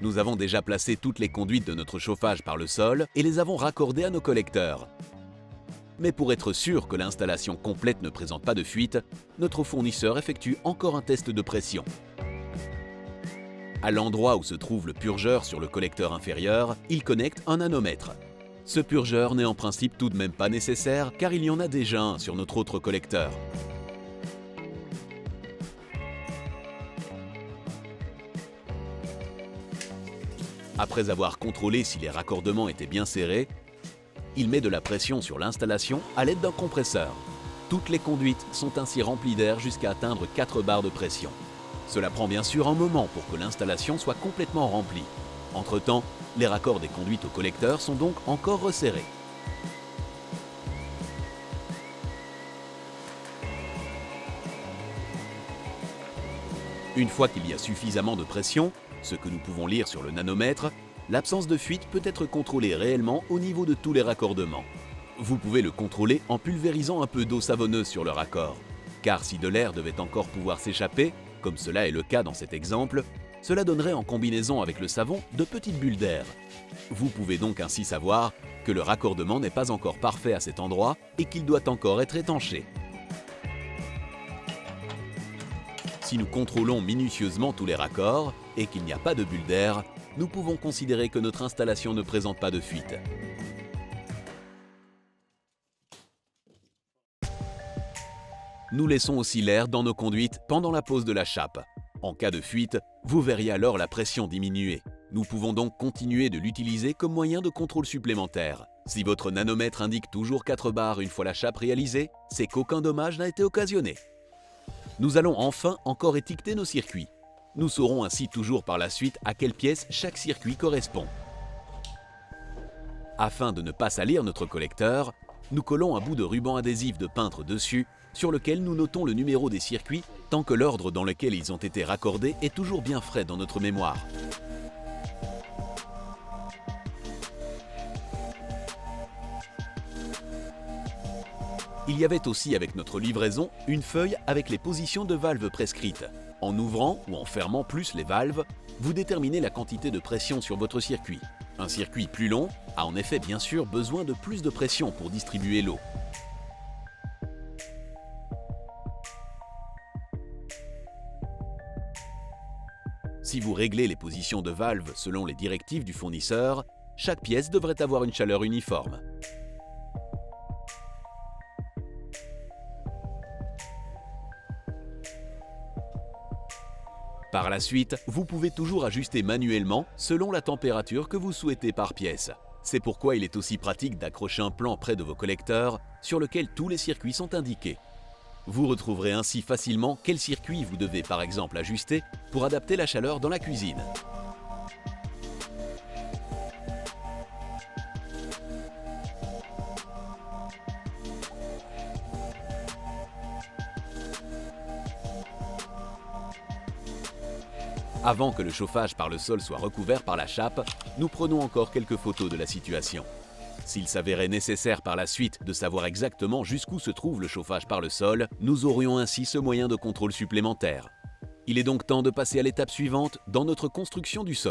Nous avons déjà placé toutes les conduites de notre chauffage par le sol et les avons raccordées à nos collecteurs. Mais pour être sûr que l'installation complète ne présente pas de fuite, notre fournisseur effectue encore un test de pression. À l'endroit où se trouve le purgeur sur le collecteur inférieur, il connecte un nanomètre. Ce purgeur n'est en principe tout de même pas nécessaire car il y en a déjà un sur notre autre collecteur. Après avoir contrôlé si les raccordements étaient bien serrés, il met de la pression sur l'installation à l'aide d'un compresseur. Toutes les conduites sont ainsi remplies d'air jusqu'à atteindre 4 bars de pression. Cela prend bien sûr un moment pour que l'installation soit complètement remplie. Entre-temps, les raccords des conduites au collecteur sont donc encore resserrés. Une fois qu'il y a suffisamment de pression, ce que nous pouvons lire sur le nanomètre, l'absence de fuite peut être contrôlée réellement au niveau de tous les raccordements. Vous pouvez le contrôler en pulvérisant un peu d'eau savonneuse sur le raccord. Car si de l'air devait encore pouvoir s'échapper, comme cela est le cas dans cet exemple, cela donnerait en combinaison avec le savon de petites bulles d'air. Vous pouvez donc ainsi savoir que le raccordement n'est pas encore parfait à cet endroit et qu'il doit encore être étanché. Si nous contrôlons minutieusement tous les raccords et qu'il n'y a pas de bulles d'air, nous pouvons considérer que notre installation ne présente pas de fuite. Nous laissons aussi l'air dans nos conduites pendant la pose de la chape. En cas de fuite, vous verriez alors la pression diminuer. Nous pouvons donc continuer de l'utiliser comme moyen de contrôle supplémentaire. Si votre nanomètre indique toujours 4 bars une fois la chape réalisée, c'est qu'aucun dommage n'a été occasionné. Nous allons enfin encore étiqueter nos circuits. Nous saurons ainsi toujours par la suite à quelle pièce chaque circuit correspond. Afin de ne pas salir notre collecteur, nous collons un bout de ruban adhésif de peintre dessus, sur lequel nous notons le numéro des circuits tant que l'ordre dans lequel ils ont été raccordés est toujours bien frais dans notre mémoire. Il y avait aussi avec notre livraison une feuille avec les positions de valves prescrites. En ouvrant ou en fermant plus les valves, vous déterminez la quantité de pression sur votre circuit. Un circuit plus long a en effet bien sûr besoin de plus de pression pour distribuer l'eau. Si vous réglez les positions de valves selon les directives du fournisseur, chaque pièce devrait avoir une chaleur uniforme. Par la suite, vous pouvez toujours ajuster manuellement selon la température que vous souhaitez par pièce. C'est pourquoi il est aussi pratique d'accrocher un plan près de vos collecteurs sur lequel tous les circuits sont indiqués. Vous retrouverez ainsi facilement quel circuit vous devez par exemple ajuster pour adapter la chaleur dans la cuisine. Avant que le chauffage par le sol soit recouvert par la chape, nous prenons encore quelques photos de la situation. S'il s'avérait nécessaire par la suite de savoir exactement jusqu'où se trouve le chauffage par le sol, nous aurions ainsi ce moyen de contrôle supplémentaire. Il est donc temps de passer à l'étape suivante dans notre construction du sol.